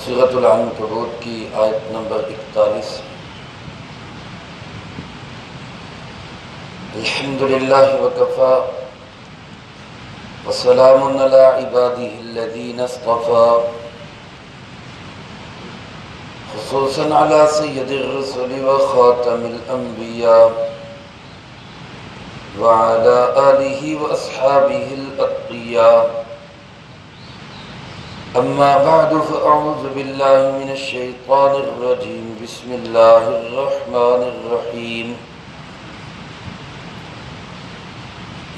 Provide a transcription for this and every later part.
سورۃ العنکبوت کی آیت نمبر 41۔ الحمدللہ وکفی وسلام علی عبادہ الذین اصطفی، خصوصاً علی سید الرسل وخاتم الانبیاء وعلی آلہ واصحابہ الاتقیاء۔ اما بعد فاعوذ باللہ من الشیطان الرجیم، بسم اللہ الرحمن الرحیم۔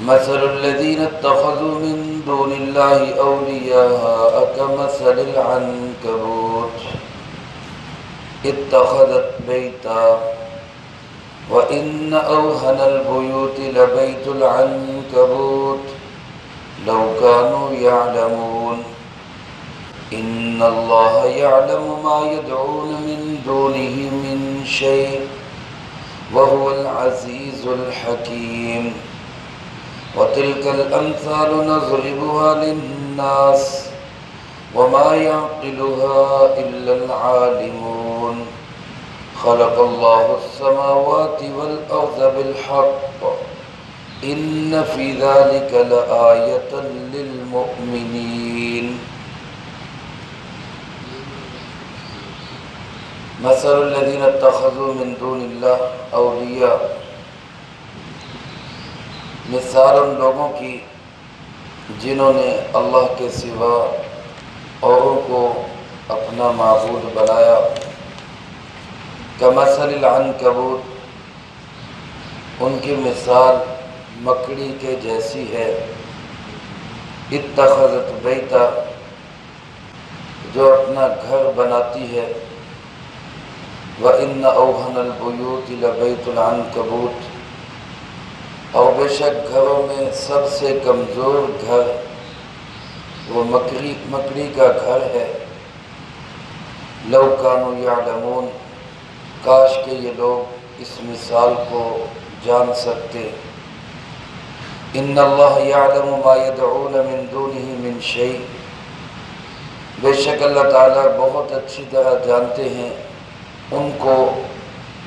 مثل الذین اتخذوا من دون اللہ اولیاء کمثل العنکبوت اتخذت بیتا وإن أوهن البيوت لبيت العنكبوت لو كانوا يعلمون إن الله يعلم ما يدعون من دونه من شيء وهو العزيز الحكيم وتلك الأمثال نضربها للناس وما يعقلها إلا العالمون خلق الله السماوات والأرض بالحق إن في ذلك لآية للمؤمنين۔ مثل الذين اتخذوا من دون الله اولیاء، مثال ان لوگوں کی جنہوں نے اللہ کے سوا اوروں کو اپنا معبود بنایا۔ کمثل العنکبوت، ان کی مثال مکڑی کے جیسی ہے۔ اتخذت بیتا، جو اپنا گھر بناتی ہے۔ وَإِنَّ أَوْهَنَ الْبُيُوتِ لَبَيْتُ الْعَنْكَبُوتِ، اور بے شک گھروں میں سب سے کمزور گھر وہ مکڑی کا گھر ہے۔ لَوْ كَانُوا يَعْلَمُونَ، کاش کہ یہ لوگ اس مثال کو جان سکتے۔ إِنَّ اللَّهَ يَعْلَمُ مَا يَدْعُونَ مِن دُونِهِ مِن شَيْءٍ، بے شک اللہ تعالیٰ بہت اچھی طرح جانتے ہیں ان کو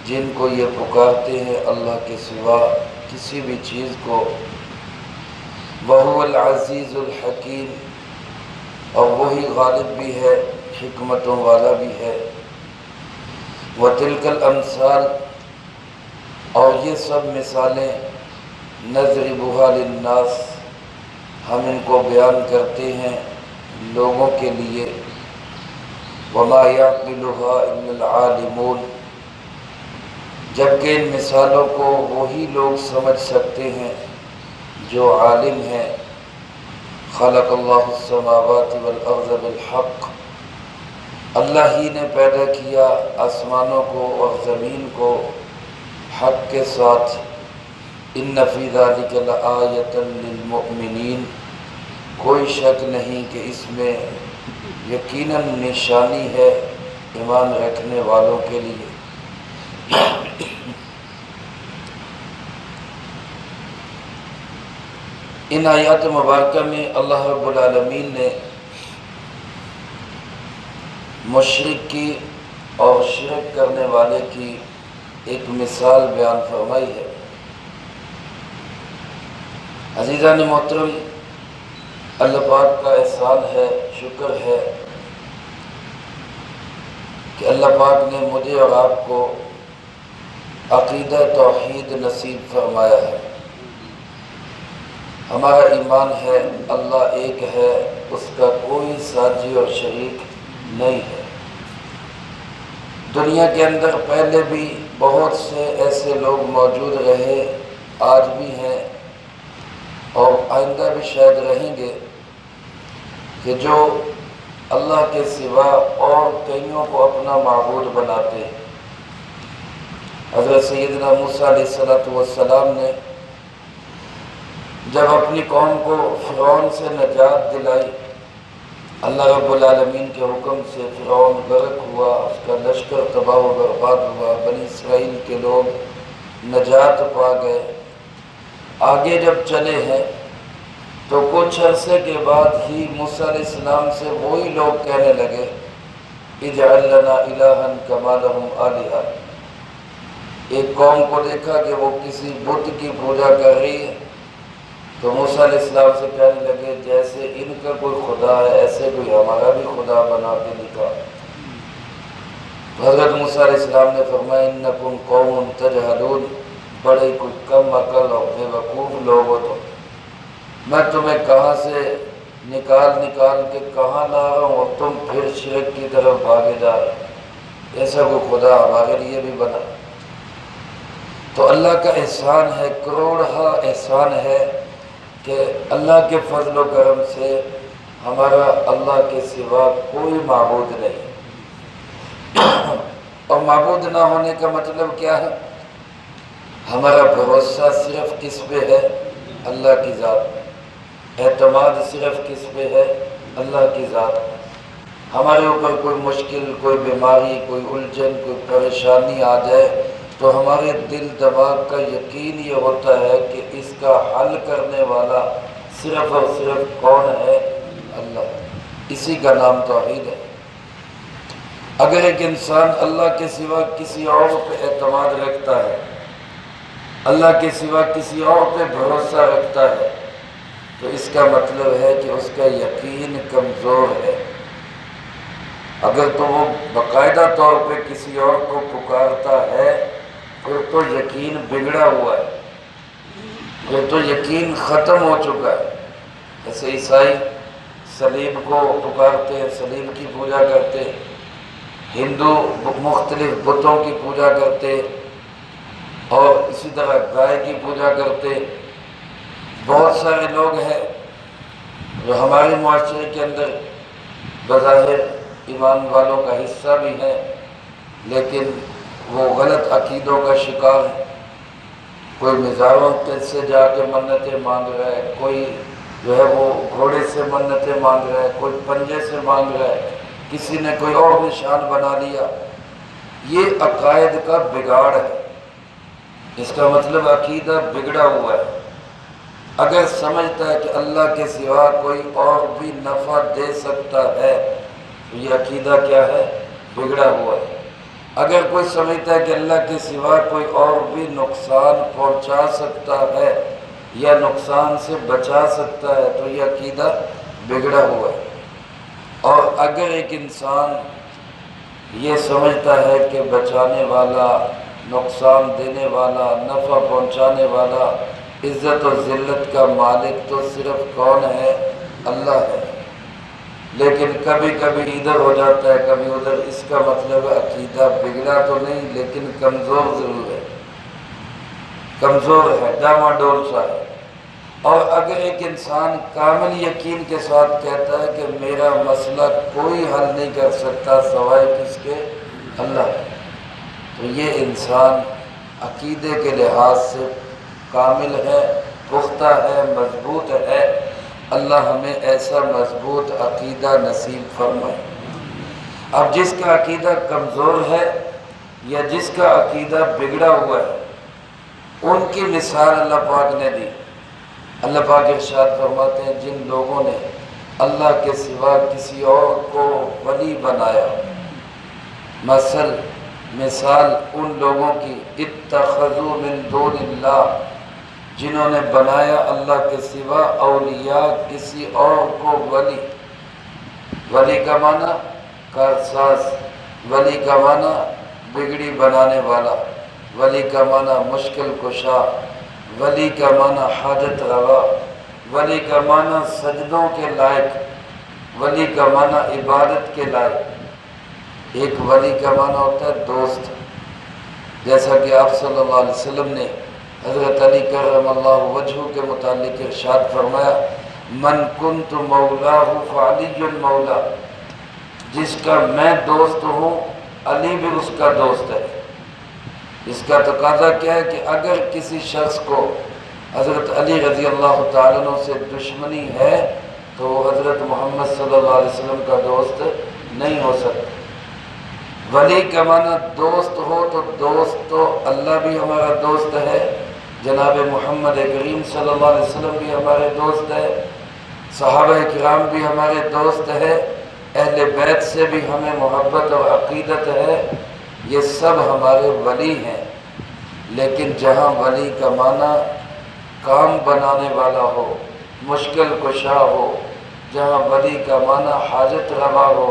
جن کو یہ پکارتے ہیں اللہ کے سوا کسی بھی چیز کو۔ وَهُوَ الْعَزِيزُ الْحَكِيمُ، اور وہی غالب بھی ہے، حکمتوں والا بھی ہے۔ وَتِلْكَ الْأَمْثَالُ، اور یہ سب مثالیں، نَضْرِبُهَا لِلنَّاسِ، ہم ان کو بیان کرتے ہیں لوگوں کے لیے۔ وَمَا يَعْقِلُهَا إِلَّا الْعَالِمُونَ، جبکہ ان مثالوں کو وہی لوگ سمجھ سکتے ہیں جو عالم ہیں۔ خلق اللہ السماوات والارض بالحق، اللہ ہی نے پیدا کیا آسمانوں کو اور زمین کو حق کے ساتھ۔ ان فی ذلک لآیۃ للمؤمنین، کوئی شک نہیں کہ اس میں یقیناً نشانی ہے ایمان رکھنے والوں کے لیے۔ ان آیات مبارکہ میں اللہ رب العالمین نے مشرک کی اور شرک کرنے والے کی ایک مثال بیان فرمائی ہے۔ عزیزان محترم، اللہ پاک کا احسان ہے، شکر ہے کہ اللہ پاک نے مجھے اور آپ کو عقیدہ توحید نصیب فرمایا ہے۔ ہمارا ایمان ہے اللہ ایک ہے، اس کا کوئی ساجی اور شریک نہیں ہے۔ دنیا کے اندر پہلے بھی بہت سے ایسے لوگ موجود رہے، آج بھی ہیں اور آئندہ بھی شاید رہیں گے، کہ جو اللہ کے سوا اور کئیوں کو اپنا معبود بناتے ہیں۔ حضرت سیدنا موسیٰ علیہ السلام نے جب اپنی قوم کو فرعون سے نجات دلائی، اللہ رب العالمین کے حکم سے فرعون غرق ہوا، اس کا لشکر تباہ و برباد ہوا، بنی اسرائیل کے لوگ نجات پا گئے۔ آگے جب چلے ہیں تو کچھ عرصے کے بعد ہی موسیٰ علیہ السلام سے وہی لوگ کہنے لگے اجعل لنا الہا کما لہم آلہہ۔ ایک قوم کو دیکھا کہ وہ کسی بت کی پوجا کر رہی ہے، تو موسیٰ علیہ السلام سے کہنے لگے جیسے ان کا کوئی خدا ہے ایسے کوئی ہمارا بھی خدا بنا کے دکھا۔ حضرت موسیٰ علیہ السلام نے فرمایا انکم قوم تجہلون، بڑے کوئی کم عقل اور بے وقوف لوگ ہو، تو میں تمہیں کہاں سے نکال کے کہاں لا رہا ہوں اور تم پھر شرک کی طرف بھاگے جا رہے، ایسا کوئی خدا ہمارے لیے بھی بنا۔ تو اللہ کا احسان ہے، کروڑہا احسان ہے کہ اللہ کے فضل و کرم سے ہمارا اللہ کے سوا کوئی معبود نہیں۔ اور معبود نہ ہونے کا مطلب کیا ہے؟ ہمارا بھروسہ صرف کس پہ ہے؟ اللہ کی ذات میں۔ اعتماد صرف کس پہ ہے؟ اللہ کی ذات میں۔ ہمارے اوپر کوئی مشکل، کوئی بیماری، کوئی الجھن، کوئی پریشانی آ جائے تو ہمارے دل دماغ کا یقین یہ ہوتا ہے کہ اس کا حل کرنے والا صرف اور صرف کون ہے؟ اللہ۔ اسی کا نام توحید ہے۔ اگر ایک انسان اللہ کے سوا کسی اور پہ اعتماد رکھتا ہے، اللہ کے سوا کسی اور پہ بھروسہ رکھتا ہے، تو اس کا مطلب ہے کہ اس کا یقین کمزور ہے۔ اگر تو وہ باقاعدہ طور پہ کسی اور کو پکارتا ہے پھر تو یقین بگڑا ہوا ہے، پھر تو یقین ختم ہو چکا ہے۔ جیسے عیسائی صلیب کو پکارتے ہیں، صلیب کی پوجا کرتے ہیں، ہندو مختلف بتوں کی پوجا کرتے اور اسی طرح گائے کی پوجا کرتے۔ بہت سارے لوگ ہیں جو ہمارے معاشرے کے اندر بظاہر ایمان والوں کا حصہ بھی ہیں، لیکن وہ غلط عقیدوں کا شکار ہے۔ کوئی مزاروں سے جا کے منتیں مانگ رہا ہے، کوئی جو ہے وہ گھوڑے سے منتیں مانگ رہا ہے، کوئی پنجے سے مانگ رہا ہے، کسی نے کوئی اور نشان بنا لیا۔ یہ عقائد کا بگاڑ ہے، اس کا مطلب عقیدہ بگڑا ہوا ہے۔ اگر سمجھتا ہے کہ اللہ کے سوا کوئی اور بھی نفع دے سکتا ہے تو یہ عقیدہ کیا ہے؟ بگڑا ہوا ہے۔ اگر کوئی سمجھتا ہے کہ اللہ کے سوا کوئی اور بھی نقصان پہنچا سکتا ہے یا نقصان سے بچا سکتا ہے تو یہ عقیدہ بگڑا ہوا ہے۔ اور اگر ایک انسان یہ سمجھتا ہے کہ بچانے والا، نقصان دینے والا، نفع پہنچانے والا، عزت و ذلت کا مالک تو صرف کون ہے؟ اللہ ہے، لیکن کبھی کبھی ادھر ہو جاتا ہے کبھی ادھر، اس کا مطلب عقیدہ بگڑا تو نہیں لیکن کمزور ضرور ہے، کمزور ہے، ڈاما ڈول سا ہے۔ اور اگر ایک انسان کامل یقین کے ساتھ کہتا ہے کہ میرا مسئلہ کوئی حل نہیں کر سکتا سوائے کس کے؟ اللہ، تو یہ انسان عقیدے کے لحاظ سے کامل ہے، پختہ ہے، مضبوط ہے۔ اللہ ہمیں ایسا مضبوط عقیدہ نصیب فرمائے۔ اب جس کا عقیدہ کمزور ہے یا جس کا عقیدہ بگڑا ہوا ہے، ان کی مثال اللہ پاک نے دی۔ اللہ پاک ارشاد فرماتے ہیں جن لوگوں نے اللہ کے سوا کسی اور کو ولی بنایا، مثال ان لوگوں کی اتخذوا من دون اللہ، جنہوں نے بنایا اللہ کے سوا اولیاء کسی اور کو ولی۔ ولی کا معنی کارساز، ولی کا معنی بگڑی بنانے والا، ولی کا معنی مشکل کشا، ولی کا معنی حاجت روا، ولی کا معنی سجدوں کے لائق، ولی کا معنی عبادت کے لائق۔ ایک ولی کا معنی ہوتا ہے دوست، جیسا کہ آپ صلی اللہ علیہ وسلم نے حضرت علی کرم اللہ وجہہ کے متعلق ارشاد فرمایا من کنت مولاہ فعلی مولا، جس کا میں دوست ہوں علی بھی اس کا دوست ہے۔ اس کا تقاضا کیا ہے کہ اگر کسی شخص کو حضرت علی رضی اللہ تعالیٰ عنہ سے دشمنی ہے تو وہ حضرت محمد صلی اللہ علیہ وسلم کا دوست نہیں ہو سکتا۔ ولی کا معنی دوست ہو تو دوست تو اللہ بھی ہمارا دوست ہے، جناب محمد کریم صلی اللہ علیہ وسلم بھی ہمارے دوست ہے، صحابہ کرام بھی ہمارے دوست ہے، اہل بیت سے بھی ہمیں محبت اور عقیدت ہے، یہ سب ہمارے ولی ہیں، لیکن جہاں ولی کا معنی کام بنانے والا ہو، مشکل کشا ہو، جہاں ولی کا معنی حاجت روا ہو،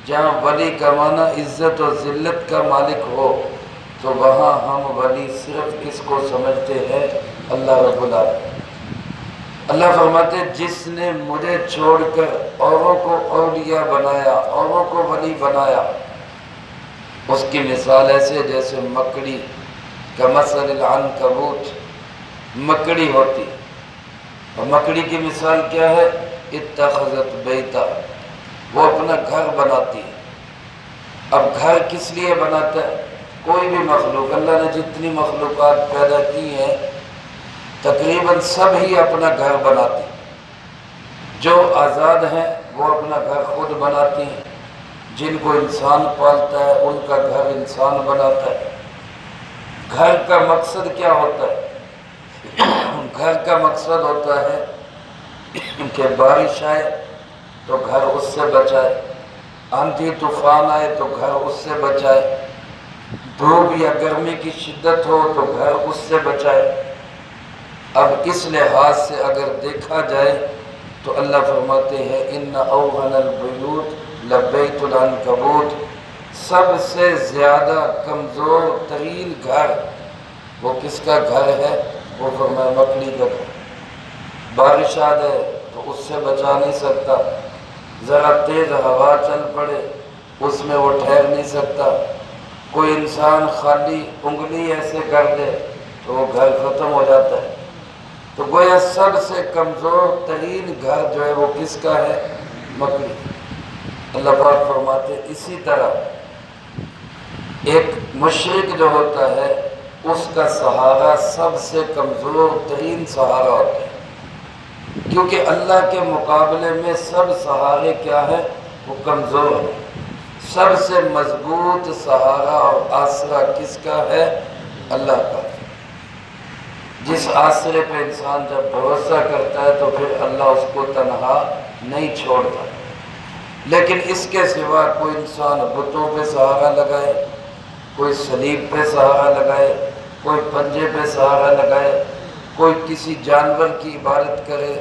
جہاں ولی کا معنی عزت و ذلت کا مالک ہو، تو وہاں ہم ولی صرف کس کو سمجھتے ہیں؟ اللہ رب العالمین۔ اللہ فرماتے جس نے مجھے چھوڑ کر اوروں کو اولیاء بنایا، اوروں کو ولی بنایا، اس کی مثال ایسے جیسے مکڑی کمثل العنکبوت، مکڑی ہوتی، اور مکڑی کی مثال کیا ہے؟ اتخذت بیتا، وہ اپنا گھر بناتی ہے۔ اب گھر کس لیے بناتا ہے؟ کوئی بھی مخلوق، اللہ نے جتنی مخلوقات پیدا کی ہیں تقریباً سب ہی اپنا گھر بناتی، جو آزاد ہیں وہ اپنا گھر خود بناتی ہیں، جن کو انسان پالتا ہے ان کا گھر انسان بناتا ہے۔ گھر کا مقصد کیا ہوتا ہے؟ گھر کا مقصد ہوتا ہے کہ بارش آئے تو گھر اس سے بچائے، آندھی طوفان آئے تو گھر اس سے بچائے، دھوپ یا گرمی کی شدت ہو تو گھر اس سے بچائے۔ اب اس لحاظ سے اگر دیکھا جائے تو اللہ فرماتے ہیں ان اوہن البیوت لبیت العنکبوت، سب سے زیادہ کمزور ترین گھر وہ کس کا گھر ہے؟ وہ فرمایا مکڑی کا گھر۔ بارش آ جائے تو اس سے بچا نہیں سکتا، ذرا تیز ہوا چل پڑے اس میں وہ ٹھہر نہیں سکتا، کوئی انسان خالی انگلی ایسے کر دے تو وہ گھر ختم ہو جاتا ہے۔ تو گویا سب سے کمزور ترین گھر جو ہے وہ کس کا ہے؟ مکڑی۔ اللہ پاک فرماتے اسی طرح ایک مشرک جو ہوتا ہے اس کا سہارا سب سے کمزور ترین سہارا ہوتا ہے، کیونکہ اللہ کے مقابلے میں سب سہارے کیا ہے؟ وہ کمزور ہیں۔ سب سے مضبوط سہارا اور آسرا کس کا ہے؟ اللہ کا۔ جس آسرے پہ انسان جب بھروسہ کرتا ہے تو پھر اللہ اس کو تنہا نہیں چھوڑتا۔ لیکن اس کے سوا کوئی انسان بتوں پہ سہارا لگائے، کوئی صلیب پہ سہارا لگائے، کوئی پنجے پہ سہارا لگائے، کوئی کسی جانور کی عبادت کرے،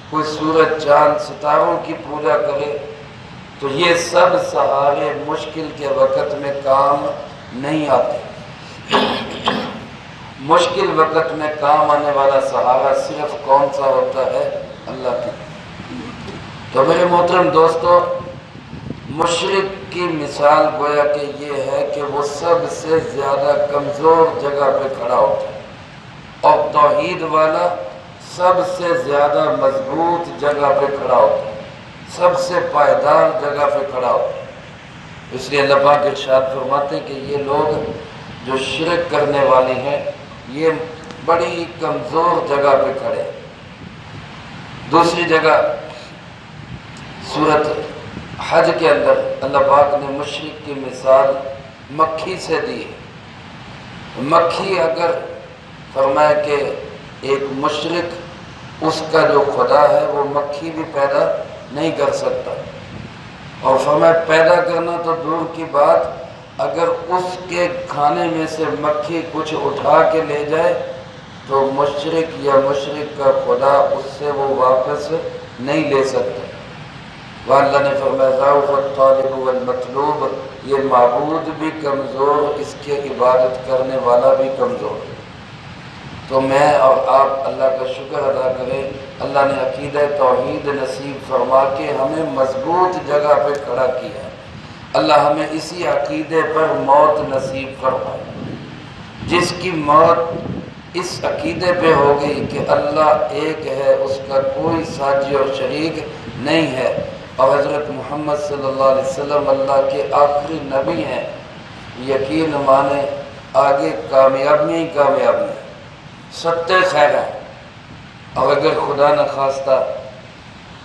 کوئی سورج چاند ستاروں کی پوجا کرے، تو یہ سب سہارے مشکل کے وقت میں کام نہیں آتے۔ مشکل وقت میں کام آنے والا سہارا صرف کون سا ہوتا ہے؟ اللہ کی۔ تو میرے محترم دوستو، مشرک کی مثال گویا کہ یہ ہے کہ وہ سب سے زیادہ کمزور جگہ پہ کھڑا ہوتا ہے، اور توحید والا سب سے زیادہ مضبوط جگہ پہ کھڑا ہوتا ہے، سب سے پائیدار جگہ پہ کھڑا ہوتا ہے۔ اس لیے اللہ پاک ارشاد فرماتے ہیں کہ یہ لوگ جو شرک کرنے والے ہیں یہ بڑی کمزور جگہ پہ کھڑے۔ دوسری جگہ سورۃ حج کے اندر اللہ پاک نے مشرک کی مثال مکھی سے دی ہے۔ مکھی اگر فرمایا کہ ایک مشرک اس کا جو خدا ہے وہ مکھی بھی پیدا نہیں کر سکتا، اور فرمایا پیدا کرنا تو دور کی بات، اگر اس کے کھانے میں سے مکھی کچھ اٹھا کے لے جائے تو مشرک یا مشرک کا خدا اس سے وہ واپس نہیں لے سکتا۔ اللہ نے فرمایا ضعف الطالب والمطلوب، یہ معبود بھی کمزور، اس کے عبادت کرنے والا بھی کمزور۔ تو میں اور آپ اللہ کا شکر ادا کریں، اللہ نے عقیدہ توحید نصیب فرما کے ہمیں مضبوط جگہ پہ کھڑا کیا ہے۔ اللہ ہمیں اسی عقیدے پر موت نصیب فرمائے، جس کی موت اس عقیدے پہ ہو گئی کہ اللہ ایک ہے، اس کا کوئی ساجی اور شریک نہیں ہے، اور حضرت محمد صلی اللہ علیہ وسلم اللہ کے آخری نبی ہیں، یقین مانے آگے کامیابی ہی کامیابی ہے، ستے خیر ہے۔ اور اگر خدا نخواستہ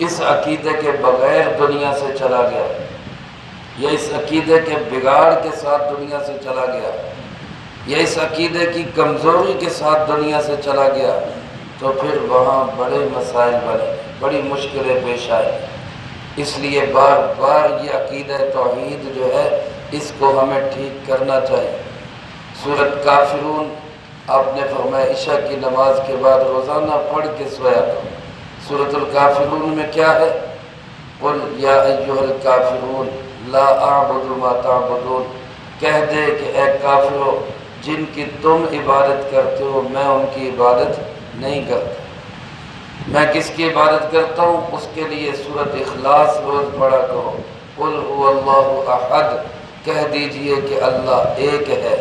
اس عقیدے کے بغیر دنیا سے چلا گیا یا اس عقیدے کے بگاڑ کے ساتھ دنیا سے چلا گیا یا اس عقیدے کی کمزوری کے ساتھ دنیا سے چلا گیا تو پھر وہاں بڑے مسائل بنے، بڑی مشکلیں پیش آئے۔ اس لیے بار بار یہ عقیدہ توحید جو ہے اس کو ہمیں ٹھیک کرنا چاہیے۔ سورۃ کافرون آپ نے فرمایا عشاء کی نماز کے بعد روزانہ پڑھ کے سویا کرو۔ سورۃ الکافرون میں کیا ہے؟ قل یا ایھا الکافرون لا اعبد ما تعبدون، کہہ دے کہ اے کافرو جن کی تم عبادت کرتے ہو میں ان کی عبادت نہیں کرتا۔ میں کس کی عبادت کرتا ہوں؟ اس کے لیے سورۃ اخلاص روز پڑھا کرو۔ قل هو اللہ احد، کہہ دیجئے کہ اللہ ایک ہے،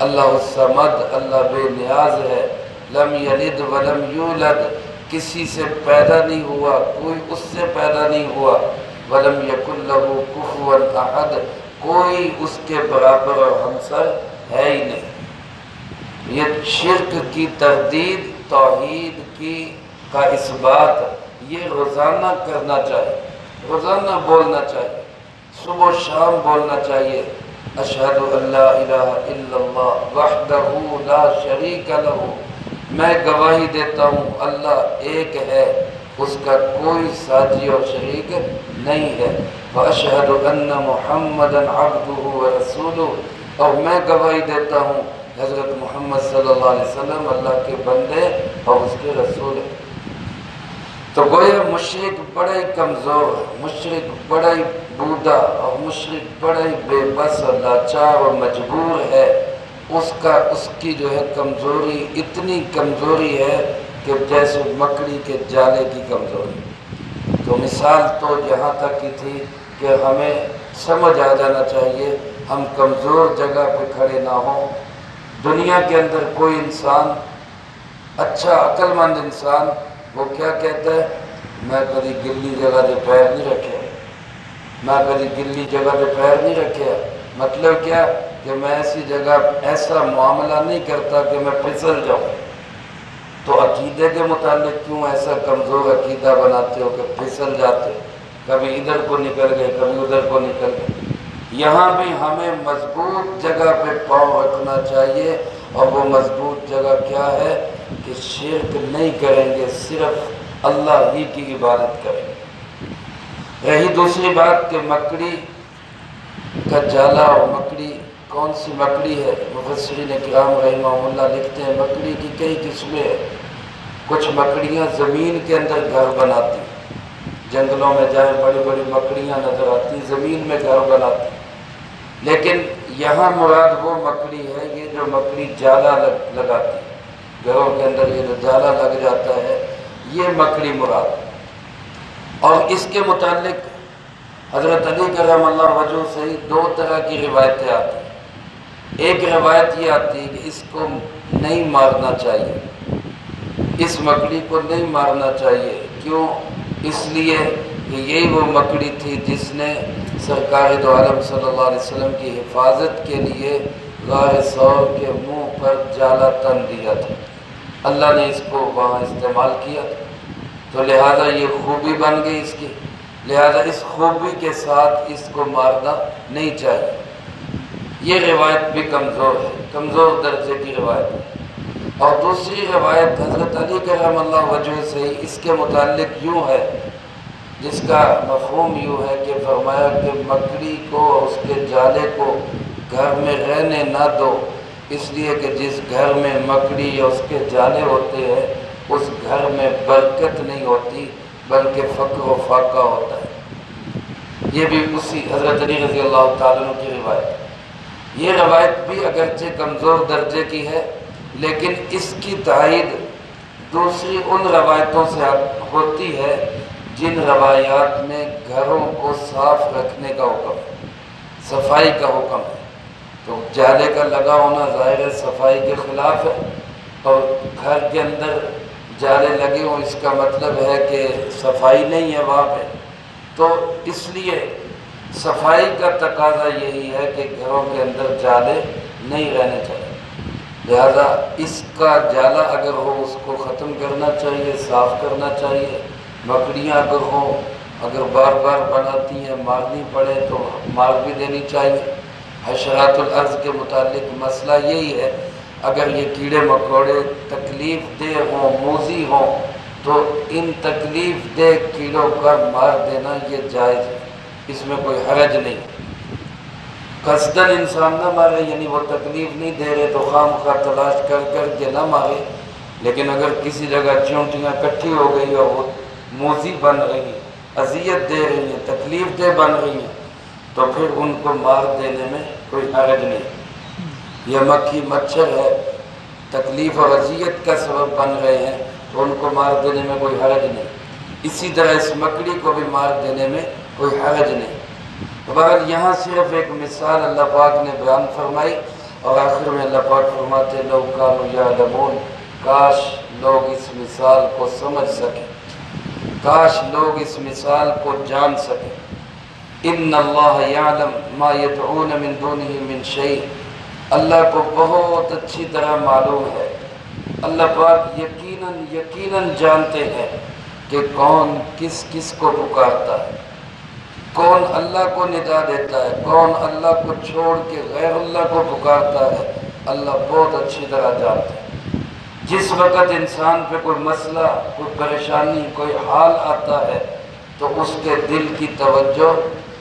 اللہ الصمد، اللہ بے نیاز ہے، لم یلد ولم یولد، کسی سے پیدا نہیں ہوا، کوئی اس سے پیدا نہیں ہوا، ولم یکن لہ کفوا احد، کوئی اس کے برابر اور ہمسر ہے ہی نہیں۔ یہ شرک کی تردید، توحید کی کا اثبات یہ روزانہ کرنا چاہیے، روزانہ بولنا چاہیے، صبح و شام بولنا چاہیے۔ اشہد ان لا الہ الا اللہ وحدہ لا شریک لہ، میں گواہی دیتا ہوں اللہ ایک ہے، اس کا کوئی ساتھی اور شریک نہیں ہے۔ واشہد ان محمدا عبدہ ورسولہ، اور میں گواہی دیتا ہوں حضرت محمد صلی اللہ علیہ وسلم اللہ کے بندے اور اس کے رسول ہیں۔ تو گویا مشرک بڑا ہی کمزور ہے، مشرک بڑا ہی بوڑھا اور مشرک بڑا ہی بے بس اور لاچار اور مجبور ہے۔ اس کی جو ہے کمزوری اتنی کمزوری ہے کہ جیسے مکڑی کے جالے کی کمزوری۔ تو مثال تو یہاں تک کی تھی کہ ہمیں سمجھ آ جانا چاہیے ہم کمزور جگہ پہ کھڑے نہ ہوں۔ دنیا کے اندر کوئی انسان اچھا عقل مند انسان وہ کیا کہتا ہے؟ میں کبھی گلی جگہ پہ پیر نہیں رکھے، میں کبھی گلی جگہ پہ پیر نہیں رکھے۔ مطلب کیا کہ میں ایسی جگہ ایسا معاملہ نہیں کرتا کہ میں پھسل جاؤں۔ تو عقیدے کے متعلق کیوں ایسا کمزور عقیدہ بناتے ہو کہ پھسل جاتے، کبھی ادھر کو نکل گئے کبھی ادھر کو نکل گئے؟ یہاں بھی ہمیں مضبوط جگہ پہ پاؤں رکھنا چاہیے، اور وہ مضبوط جگہ کیا ہے کہ شرک نہیں کریں گے، صرف اللہ ہی کی عبادت کریں گے۔ رہی دوسری بات کہ مکڑی کا جالا، اور مکڑی کون سی مکڑی ہے؟ مفسرین کرام رحمہ اللہ لکھتے ہیں مکڑی کی کئی قسمیں ہیں۔ کچھ مکڑیاں زمین کے اندر گھر بناتی، جنگلوں میں جائیں بڑی بڑی مکڑیاں نظر آتی، زمین میں گھر بناتی۔ لیکن یہاں مراد وہ مکڑی ہے یہ جو مکڑی جالا لگاتی، گھروں کے اندر یہ جو جالا لگ جاتا ہے یہ مکڑی مراد۔ اور اس کے متعلق حضرت علی کرم اللہ وجہ سے دو طرح کی روایتیں آتی ہیں۔ ایک روایت یہ آتی ہے کہ اس کو نہیں مارنا چاہیے، اس مکڑی کو نہیں مارنا چاہیے۔ کیوں؟ اس لیے کہ یہی وہ مکڑی تھی جس نے سرکار دو عالم صلی اللہ علیہ وسلم کی حفاظت کے لیے غار ثور کے منہ پر جالا تن دیا تھا، اللہ نے اس کو وہاں استعمال کیا، تو لہذا یہ خوبی بن گئی اس کی، لہذا اس خوبی کے ساتھ اس کو مارنا نہیں چاہیے۔ یہ روایت بھی کمزور ہے، کمزور درجے کی روایت ہے۔ اور دوسری روایت حضرت علی کرم اللہ وجہ سے اس کے متعلق یوں ہے، جس کا مفہوم یوں ہے کہ فرمایا کہ مکڑی کو اور اس کے جالے کو گھر میں رہنے نہ دو، اس لیے کہ جس گھر میں مکڑی یا اس کے جالے ہوتے ہیں اس گھر میں برکت نہیں ہوتی بلکہ فقر و فاقہ ہوتا ہے۔ یہ بھی اسی حضرت علی رضی اللہ تعالیٰ عنہ کی روایت ہے۔ یہ روایت بھی اگرچہ کمزور درجے کی ہے لیکن اس کی تائید دوسری ان روایتوں سے ہوتی ہے جن روایات میں گھروں کو صاف رکھنے کا حکم ہے، صفائی کا حکم ہے۔ تو جالے کا لگا ہونا ظاہر صفائی کے خلاف ہے، اور گھر کے اندر جالے لگے ہوں اس کا مطلب ہے کہ صفائی نہیں ہے وہاں پہ۔ تو اس لیے صفائی کا تقاضا یہی ہے کہ گھروں کے اندر جالے نہیں رہنے چاہیے، لہذا اس کا جالا اگر ہو اس کو ختم کرنا چاہیے، صاف کرنا چاہیے۔ مکڑیاں اگر ہوں، اگر بار بار بناتی ہیں مارنی پڑے تو مار بھی دینی چاہیے۔ حشرات الارض کے متعلق مسئلہ یہی ہے، اگر یہ کیڑے مکوڑے تکلیف دہ ہوں، موذی ہوں تو ان تکلیف دہ کیڑوں کا مار دینا یہ جائز ہے، اس میں کوئی حرج نہیں۔ قصداً انسان نہ مارے، یعنی وہ تکلیف نہیں دے رہے تو خواہ مخواہ تلاش کر کر کے نہ مارے، لیکن اگر کسی جگہ چونٹیاں کٹھی ہو گئی اور وہ موذی بن رہی ہیں، اذیت دے رہی ہیں، تکلیف دہ بن رہی ہیں، تو پھر ان کو مار دینے میں کوئی حرج نہیں۔ یہ مکھی مچھر ہے، تکلیف اور اذیت کا سبب بن رہے ہیں تو ان کو مار دینے میں کوئی حرج نہیں۔ اسی طرح اس مکڑی کو بھی مار دینے میں کوئی حرج نہیں۔ بہرحال یہاں صرف ایک مثال اللہ پاک نے بیان فرمائی، اور آخر میں اللہ پاک فرماتے لو کانوا یعلمون، کاش لوگ اس مثال کو سمجھ سکیں، کاش لوگ اس مثال کو جان سکیں۔ ان اللہ یعلم ما یدعون من دونہ من شیء، اللہ کو بہت اچھی طرح معلوم ہے، اللہ پاک یقیناً جانتے ہیں کہ کون کس کس کو پکارتا ہے، کون اللہ کو ندا دیتا ہے، کون اللہ کو چھوڑ کے غیر اللہ کو پکارتا ہے، اللہ بہت اچھی طرح جانتے ہیں۔ جس وقت انسان پہ کوئی مسئلہ، کوئی پریشانی، کوئی حال آتا ہے تو اس کے دل کی توجہ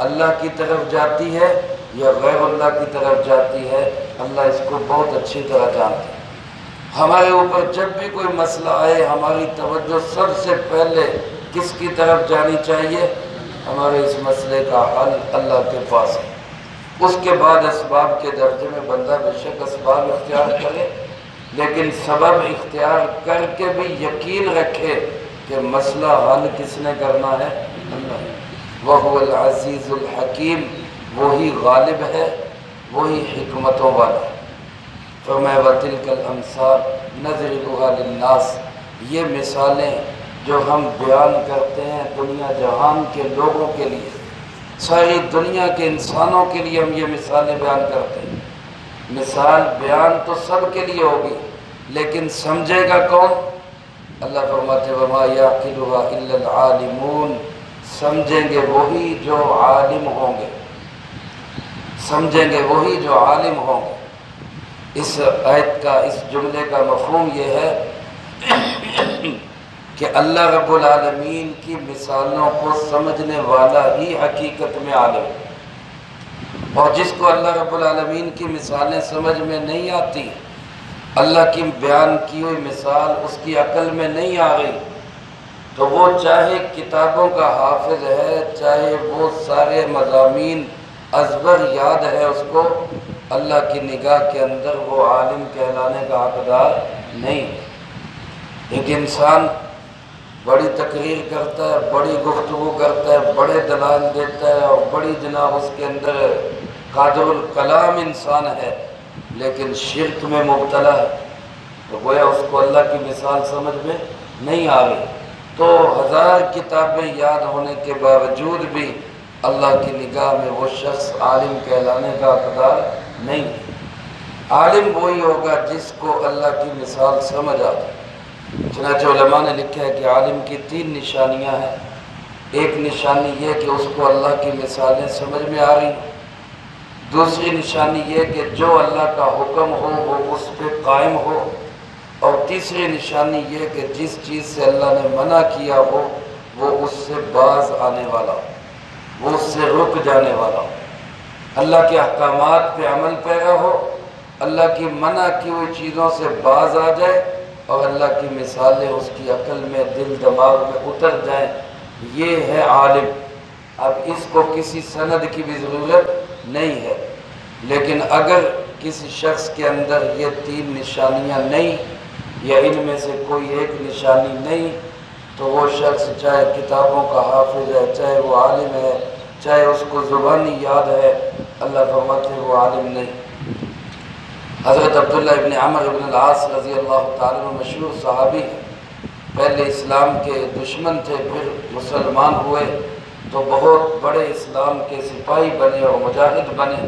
اللہ کی طرف جاتی ہے یا غیر اللہ کی طرف جاتی ہے، اللہ اس کو بہت اچھی طرح جانتے ہیں۔ ہمارے اوپر جب بھی کوئی مسئلہ آئے ہماری توجہ سب سے پہلے کس کی طرف جانی چاہیے؟ ہمارے اس مسئلے کا حل اللہ کے پاس ہے۔ اس کے بعد اسباب کے درجے میں بندہ بے شک اسباب اختیار کرے، لیکن سبب اختیار کر کے بھی یقین رکھے کہ مسئلہ حل کس نے کرنا ہے؟ اللہ۔ وَهُوَ الْعَزِيزُ الْحَكِيمُ، وہی غالب ہے، وہی حکمتوں والا ہے۔ فرمایا وَتِلْكَ الْأَمْثَالُ نَضْرِبُهَا لِلنَّاسِ، یہ مثالیں جو ہم بیان کرتے ہیں دنیا جہان کے لوگوں کے لیے، ساری دنیا کے انسانوں کے لیے ہم یہ مثالیں بیان کرتے ہیں۔ مثال بیان تو سب کے لیے ہوگی، لیکن سمجھے گا کون؟ اللہ فرماتے وَمَا يَعْقِلُهَا إِلَّا الْعَالِمُونَ، سمجھیں گے وہی جو عالم ہوں گے، سمجھیں گے وہی جو عالم ہوں گے۔ اس آیت کا، اس جملے کا مفہوم یہ ہے کہ اللہ رب العالمین کی مثالوں کو سمجھنے والا ہی حقیقت میں عالم ہے، اور جس کو اللہ رب العالمین کی مثالیں سمجھ میں نہیں آتی، اللہ کی بیان کی ہوئی مثال اس کی عقل میں نہیں آ رہی، تو وہ چاہے کتابوں کا حافظ ہے، چاہے وہ سارے مضامین ازبر یاد ہے اس کو، اللہ کی نگاہ کے اندر وہ عالم کہلانے کا حقدار نہیں۔ ایک انسان بڑی تقریر کرتا ہے، بڑی گفتگو کرتا ہے، بڑے دلائل دیتا ہے اور بڑی جناب اس کے اندر قادر الکلام انسان ہے، لیکن شرک میں مبتلا ہے، تو گویا اس کو اللہ کی مثال سمجھ میں نہیں آ رہی۔ تو ہزار کتابیں یاد ہونے کے باوجود بھی اللہ کی نگاہ میں وہ شخص عالم کہلانے کا حقدار نہیں۔ عالم وہی ہوگا جس کو اللہ کی مثال سمجھ آ جائے۔ چنانچہ علماء نے لکھا ہے کہ عالم کی 3 نشانیاں ہیں۔ ایک نشانی یہ کہ اس کو اللہ کی مثالیں سمجھ میں آ رہی، دوسری نشانی یہ کہ جو اللہ کا حکم ہو وہ اس پہ قائم ہو، اور تیسری نشانی یہ کہ جس چیز سے اللہ نے منع کیا ہو وہ اس سے باز آنے والا ہو، وہ اس سے رک جانے والا ہو، اللہ کے احکامات پہ عمل پیرا ہو، اللہ کی منع کی ہوئی چیزوں سے باز آ جائے، اور اللہ کی مثالیں اس کی عقل میں، دل دماغ میں اتر جائیں۔ یہ ہے عالم۔ اب اس کو کسی سند کی بھی ضرورت نہیں ہے، لیکن اگر کسی شخص کے اندر یہ 3 نشانیاں نہیں، یا ان میں سے کوئی ایک نشانی نہیں، تو وہ شخص چاہے کتابوں کا حافظ ہے، چاہے وہ عالم ہے، چاہے اس کو زبانی یاد ہے، اللہ فرماتے ہیں وہ عالم نہیں۔ حضرت عبداللہ ابن عمر ابن العاص رضی اللہ تعالیٰ عنہ مشہور صحابی ہیں، پہلے اسلام کے دشمن تھے، پھر مسلمان ہوئے تو بہت بڑے اسلام کے سپاہی بنے اور مجاہد بنے۔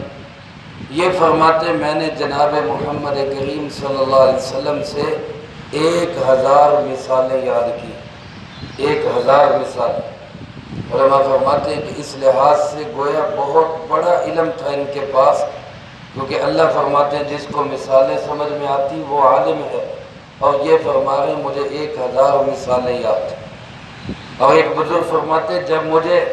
یہ فرماتے میں نے جناب محمد کریم صلی اللہ علیہ وسلم سے 1000 مثالیں یاد کی، 1000 مثالیں۔ علماء فرماتے ہیں کہ اس لحاظ سے گویا بہت بڑا علم تھا ان کے پاس، کیونکہ اللہ فرماتے ہیں جس کو مثالیں سمجھ میں آتی وہ عالم ہے، اور یہ فرما رہے ہیں مجھے 1000 مثالیں یاد ہیں۔ اور ایک بزرگ فرماتے جب مجھے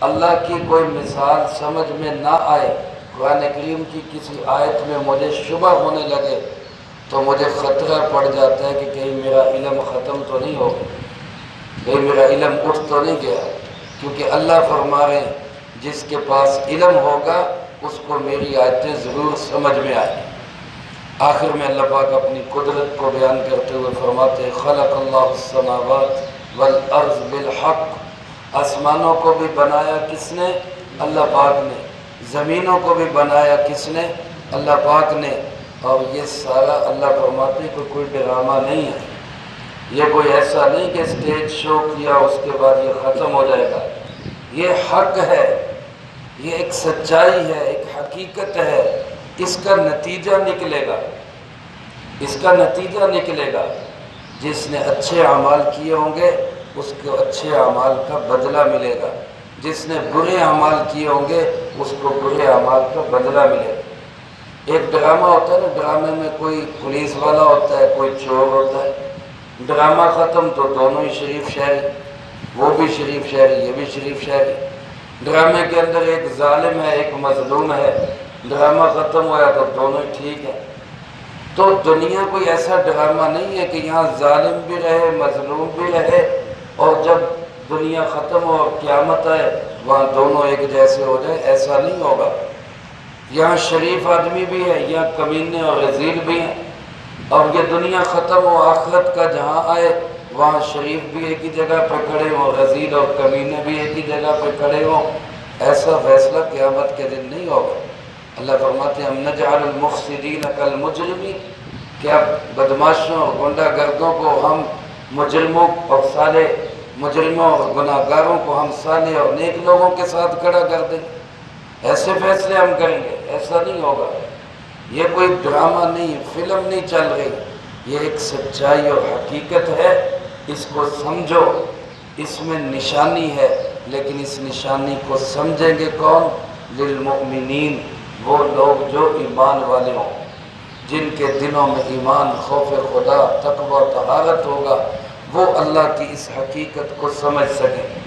اللہ کی کوئی مثال سمجھ میں نہ آئے، قرآن کریم کی کسی آیت میں مجھے شبہ ہونے لگے تو مجھے خطرہ پڑ جاتا ہے کہ کہیں میرا علم ختم تو نہیں ہو گیا، کہیں میرا علم اٹھ تو نہیں گیا، کیونکہ اللہ فرما رہے ہیں جس کے پاس علم ہوگا اس کو میری آیتیں ضرور سمجھ میں آئیں۔ آخر میں اللہ پاک اپنی قدرت کو بیان کرتے ہوئے فرماتے خلق اللہ السماوات والارض بالحق، آسمانوں کو بھی بنایا کس نے؟ اللہ پاک نے۔ زمینوں کو بھی بنایا کس نے؟ اللہ پاک نے۔ اور یہ سارا اللہ فرماتے کہ کوئی ڈرامہ نہیں ہے، یہ کوئی ایسا نہیں کہ اسٹیج شو کیا اس کے بعد یہ ختم ہو جائے گا، یہ حق ہے، یہ ایک سچائی ہے، ایک حقیقت ہے، اس کا نتیجہ نکلے گا، اس کا نتیجہ نکلے گا۔ جس نے اچھے اعمال کیے ہوں گے اس کو اچھے اعمال کا بدلہ ملے گا، جس نے برے اعمال کیے ہوں گے اس کو برے اعمال کا بدلہ ملے گا۔ ایک ڈرامہ ہوتا ہے نا، ڈرامے میں کوئی پولیس والا ہوتا ہے، کوئی چور ہوتا ہے، ڈرامہ ختم تو دونوں ہی شریف شہری، وہ بھی شریف شہری یہ بھی شریف شہری۔ ڈرامے کے اندر ایک ظالم ہے ایک مظلوم ہے، ڈرامہ ختم ہوا تو دونوں ہی ٹھیک ہیں۔ تو دنیا کوئی ایسا ڈرامہ نہیں ہے کہ یہاں ظالم بھی رہے مظلوم بھی رہے اور جب دنیا ختم ہو اور قیامت آئے وہاں دونوں ایک جیسے ہو جائے، ایسا نہیں ہوگا۔ یہاں شریف آدمی بھی ہے، یہاں کمینے اور رذیل بھی ہیں، اور یہ دنیا ختم ہو آخرت کا جہاں آئے وہاں شریف بھی ایک ہی جگہ پہ کھڑے ہوں، رذیل اور کمینے بھی ایک ہی جگہ پہ کھڑے ہوں۔ ایسا فیصلہ قیامت کے دن نہیں ہوگا۔ اللہ فرماتے ہیں ہم نجعل المفسدین کالمجرمین، کیا بدماشوں اور غنڈہ گردوں کو ہم مجرموں اور صالح مجرموں اور گناہ گاروں کو ہم صالح اور نیک لوگوں کے ساتھ کھڑا کر دیں؟ ایسے فیصلے ہم کریں گے؟ ایسا نہیں ہوگا۔ یہ کوئی ڈرامہ نہیں، فلم نہیں چل رہی، یہ ایک سچائی اور حقیقت ہے، اس کو سمجھو، اس میں نشانی ہے، لیکن اس نشانی کو سمجھیں گے کون؟ للمؤمنین، وہ لوگ جو ایمان والے ہوں، جن کے دلوں میں ایمان، خوف خدا، تقوی، طہارت ہوگا، وہ اللہ کی اس حقیقت کو سمجھ سکیں۔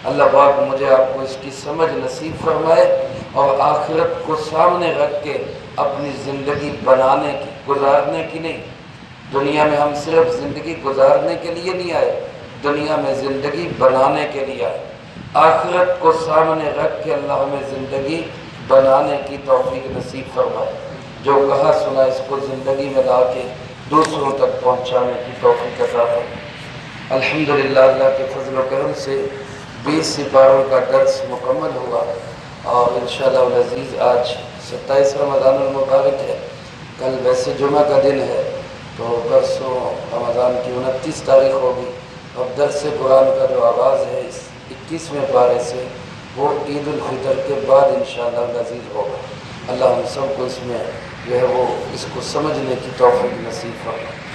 اللہ پاک مجھے آپ کو اس کی سمجھ نصیب فرمائے اور آخرت کو سامنے رکھ کے اپنی زندگی بنانے کی، گزارنے کی نہیں۔ دنیا میں ہم صرف زندگی گزارنے کے لیے نہیں آئے، دنیا میں زندگی بنانے کے لیے آئے۔ آخرت کو سامنے رکھ کے اللہ ہمیں زندگی بنانے کی توفیق نصیب فرمائے۔ جو کہا سنا اس کو زندگی میں لا کے دوسروں تک پہنچانے کی توفیق عطا فرمائے۔ الحمدللہ اللہ کے فضل و کرم سے 20 سپاروں کا درس مکمل ہوا اور انشاءاللہ العزیز آج 27 رمضان المبارک ہے۔ کل ویسے جمعہ کا دن ہے تو پرسوں رمضان کی 29 تاریخ ہوگی، اور درس قرآن کا جو آغاز ہے اس 21ویں پارے سے وہ عید الفطر کے بعد انشاءاللہ العزیز ہوگا۔ اللہ ہم سب کو اس میں جو ہے وہ اس کو سمجھنے کی توفیق نصیب فرمائے۔